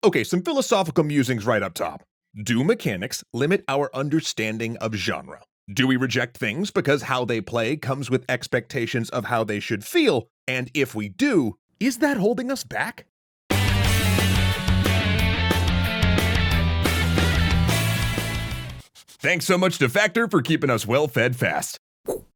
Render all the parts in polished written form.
Okay, some philosophical musings right up top. Do mechanics limit our understanding of genre? Do we reject things because how they play comes with expectations of how they should feel? And if we do, is that holding us back? Thanks so much to Factor for keeping us well fed fast.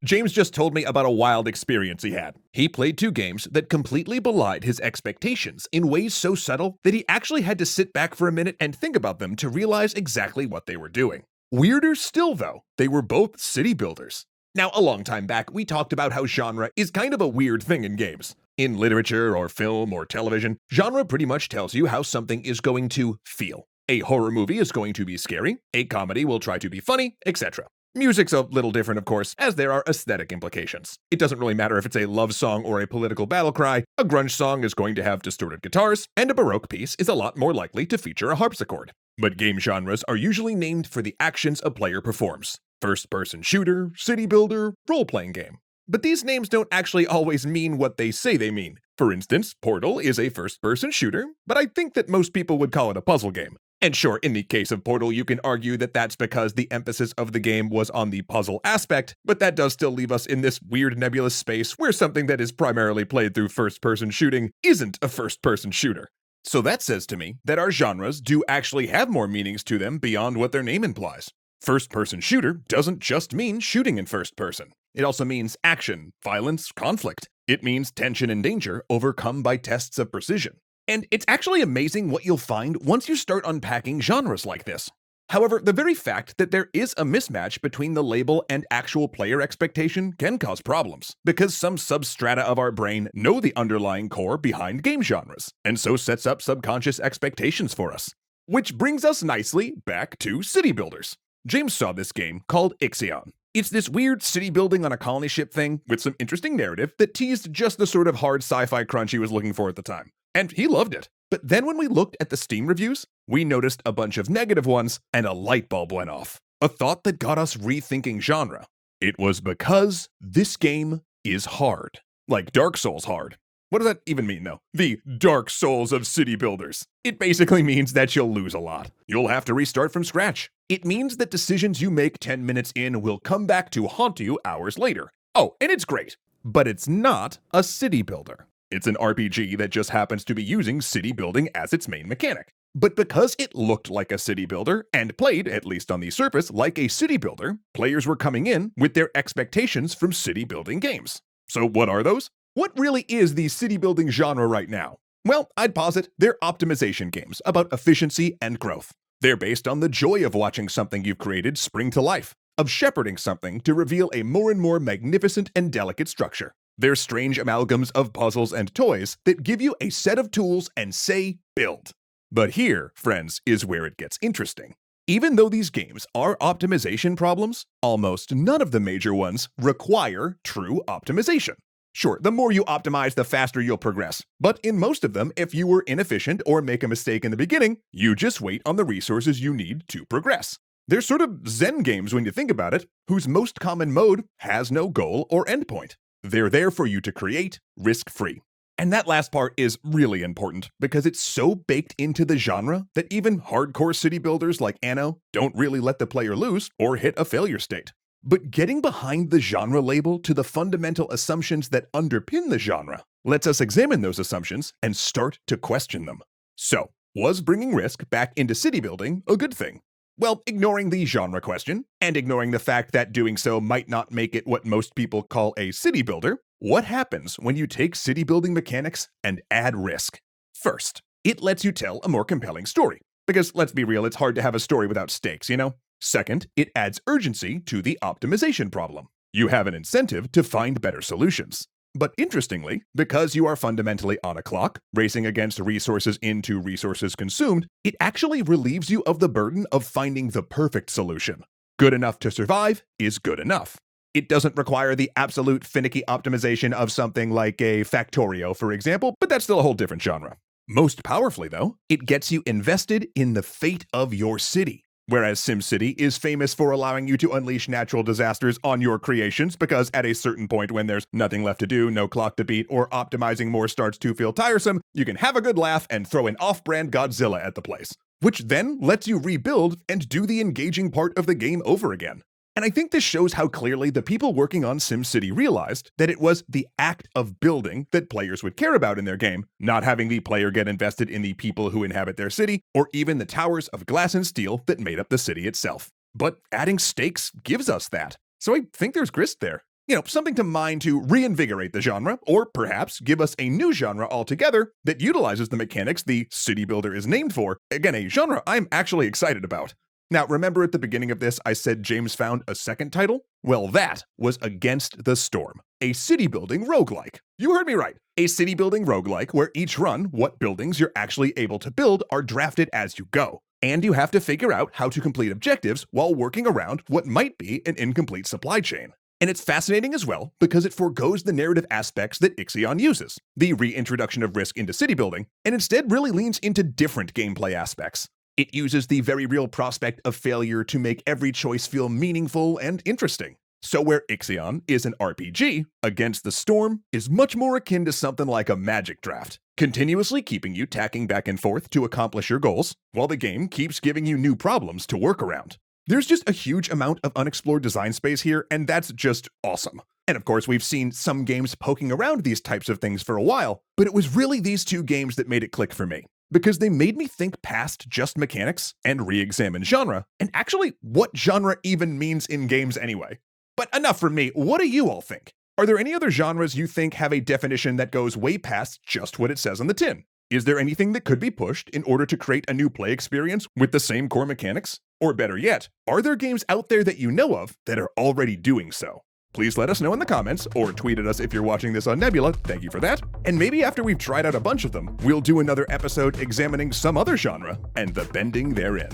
James just told me about a wild experience he had. He played 2 games that completely belied his expectations in ways so subtle that he actually had to sit back for a minute and think about them to realize exactly what they were doing. Weirder still, though, they were both city builders. Now, a long time back, we talked about how genre is kind of a weird thing in games. In literature or film or television, genre pretty much tells you how something is going to feel. A horror movie is going to be scary, a comedy will try to be funny, etc. Music's a little different, of course, as there are aesthetic implications. It doesn't really matter if it's a love song or a political battle cry, a grunge song is going to have distorted guitars, and a Baroque piece is a lot more likely to feature a harpsichord. But game genres are usually named for the actions a player performs. First-person shooter, city builder, role-playing game. But these names don't actually always mean what they say they mean. For instance, Portal is a first-person shooter, but I think that most people would call it a puzzle game. And sure, in the case of Portal, you can argue that that's because the emphasis of the game was on the puzzle aspect, but that does still leave us in this weird nebulous space where something that is primarily played through first-person shooting isn't a first-person shooter. So that says to me that our genres do actually have more meanings to them beyond what their name implies. First-person shooter doesn't just mean shooting in first person. It also means action, violence, conflict. It means tension and danger overcome by tests of precision. And it's actually amazing what you'll find once you start unpacking genres like this. However, the very fact that there is a mismatch between the label and actual player expectation can cause problems, because some substrata of our brain know the underlying core behind game genres, and so sets up subconscious expectations for us. Which brings us nicely back to city builders. James saw this game called Ixion. It's this weird city building on a colony ship thing with some interesting narrative that teased just the sort of hard sci-fi crunch he was looking for at the time. And he loved it. But then when we looked at the Steam reviews, we noticed a bunch of negative ones and a light bulb went off. A thought that got us rethinking genre. It was because this game is hard. Like Dark Souls hard. What does that even mean, though? The Dark Souls of city builders. It basically means that you'll lose a lot. You'll have to restart from scratch. It means that decisions you make 10 minutes in will come back to haunt you hours later. Oh, and it's great. But it's not a city builder. It's an RPG that just happens to be using city building as its main mechanic. But because it looked like a city builder, and played, at least on the surface, like a city builder, players were coming in with their expectations from city building games. So what are those? What really is the city building genre right now? Well, I'd posit they're optimization games about efficiency and growth. They're based on the joy of watching something you've created spring to life, of shepherding something to reveal a more and more magnificent and delicate structure. They're strange amalgams of puzzles and toys that give you a set of tools and say, build. But here, friends, is where it gets interesting. Even though these games are optimization problems, almost none of the major ones require true optimization. Sure, the more you optimize, the faster you'll progress. But in most of them, if you were inefficient or make a mistake in the beginning, you just wait on the resources you need to progress. They're sort of Zen games when you think about it, whose most common mode has no goal or endpoint. They're there for you to create, risk-free. And that last part is really important, because it's so baked into the genre that even hardcore city builders like Anno don't really let the player lose or hit a failure state. But getting behind the genre label to the fundamental assumptions that underpin the genre lets us examine those assumptions and start to question them. So, was bringing risk back into city building a good thing? Well, ignoring the genre question, and ignoring the fact that doing so might not make it what most people call a city builder, what happens when you take city building mechanics and add risk? First, it lets you tell a more compelling story. Because let's be real, it's hard to have a story without stakes, you know? Second, it adds urgency to the optimization problem. You have an incentive to find better solutions. But interestingly, because you are fundamentally on a clock, racing against resources into resources consumed, it actually relieves you of the burden of finding the perfect solution. Good enough to survive is good enough. It doesn't require the absolute finicky optimization of something like a Factorio, for example, but that's still a whole different genre. Most powerfully, though, it gets you invested in the fate of your city. Whereas SimCity is famous for allowing you to unleash natural disasters on your creations because at a certain point when there's nothing left to do, no clock to beat, or optimizing more starts to feel tiresome, you can have a good laugh and throw an off-brand Godzilla at the place, which then lets you rebuild and do the engaging part of the game over again. And I think this shows how clearly the people working on SimCity realized that it was the act of building that players would care about in their game, not having the player get invested in the people who inhabit their city, or even the towers of glass and steel that made up the city itself. But adding stakes gives us that. So I think there's grist there. Something to mine to reinvigorate the genre, or perhaps give us a new genre altogether that utilizes the mechanics the city builder is named for. Again, a genre I'm actually excited about. Now, remember at the beginning of this, I said James found a second title? Well, that was Against the Storm, a city-building roguelike. You heard me right. A city-building roguelike where each run, what buildings you're actually able to build are drafted as you go. And you have to figure out how to complete objectives while working around what might be an incomplete supply chain. And it's fascinating as well because it forgoes the narrative aspects that Ixion uses, the reintroduction of risk into city building, and instead really leans into different gameplay aspects. It uses the very real prospect of failure to make every choice feel meaningful and interesting. So where Ixion is an RPG, Against the Storm is much more akin to something like a Magic draft, continuously keeping you tacking back and forth to accomplish your goals, while the game keeps giving you new problems to work around. There's just a huge amount of unexplored design space here, and that's just awesome. And of course, we've seen some games poking around these types of things for a while, but it was really these two games that made it click for me, because they made me think past just mechanics and re-examine genre, and actually what genre even means in games anyway. But enough from me, what do you all think? Are there any other genres you think have a definition that goes way past just what it says on the tin? Is there anything that could be pushed in order to create a new play experience with the same core mechanics? Or better yet, are there games out there that you know of that are already doing so? Please let us know in the comments, or tweet at us if you're watching this on Nebula, thank you for that. And maybe after we've tried out a bunch of them, we'll do another episode examining some other genre and the bending therein.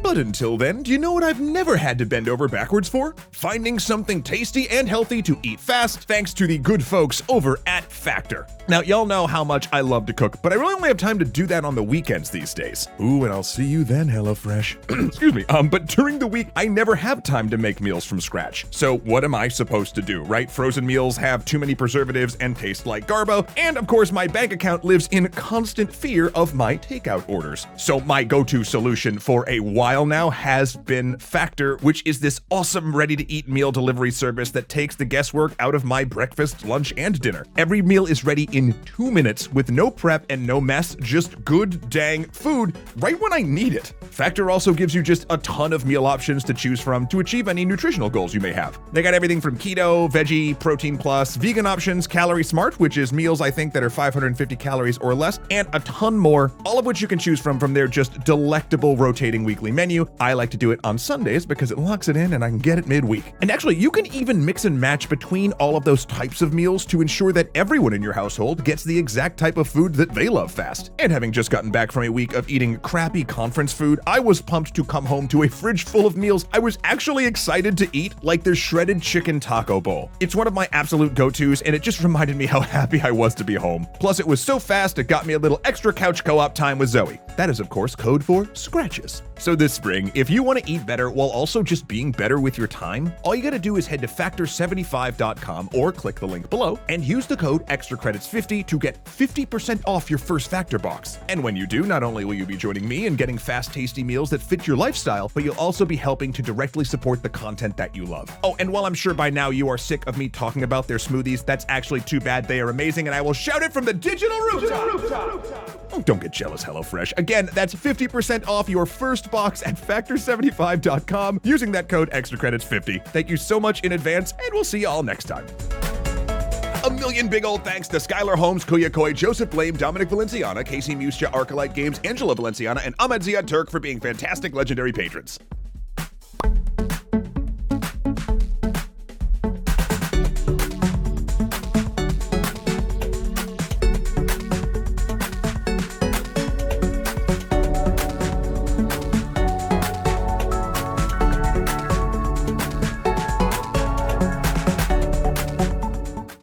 But until then, do you know what I've never had to bend over backwards for? Finding something tasty and healthy to eat fast, thanks to the good folks over at Factor. Now, y'all know how much I love to cook, but I really only have time to do that on the weekends these days. Ooh, and I'll see you then, HelloFresh. Excuse me, but during the week, I never have time to make meals from scratch. So what am I supposed to do, right? Frozen meals have too many preservatives and taste like Garbo, and of course my bank account lives in constant fear of my takeout orders. So my go-to solution for a while now has been Factor, which is this awesome ready-to-eat meal delivery service that takes the guesswork out of my breakfast, lunch, and dinner. Every meal is ready in 2 minutes with no prep and no mess, just good dang food right when I need it. Factor also gives you just a ton of meal options to choose from to achieve any nutritional goals you may have. They got everything from keto, veggie, protein plus, vegan options, calorie smart, which is meals I think that are 550 calories or less, and a ton more, all of which you can choose from their just delectable rotating weekly menu. I like to do it on Sundays because it locks it in and I can get it midweek. And actually, you can even mix and match between all of those types of meals to ensure that everyone in your household gets the exact type of food that they love fast. And having just gotten back from a week of eating crappy conference food, I was pumped to come home to a fridge full of meals I was actually excited to eat, like their shredded chicken taco bowl. It's one of my absolute go-tos, and it just reminded me how happy I was to be home. Plus, it was so fast, it got me a little extra couch co-op time with Zoe. That is, of course, code for scratches. So this spring, if you want to eat better while also just being better with your time, all you gotta do is head to Factor75.com or click the link below and use the code ExtraCredits50 to get 50% off your first Factor box. And when you do, not only will you be joining me in getting fast, tasty meals that fit your lifestyle, but you'll also be helping to directly support the content that you love. Oh, and while I'm sure by now you are sick of me talking about their smoothies, that's actually too bad. They are amazing, and I will shout it from the digital rooftop. Oh, don't get jealous, HelloFresh. Again, that's 50% off your first box at Factor75.com using that code ExtraCredits50. Thank you so much in advance, and we'll see you all next time. A million big old thanks to Skylar Holmes, Kuya Koi, Joseph Blame, Dominic Valenciana, Casey Muscha, Arcalite Games, Angela Valenciana, and Ahmed Ziad Turk for being fantastic legendary patrons.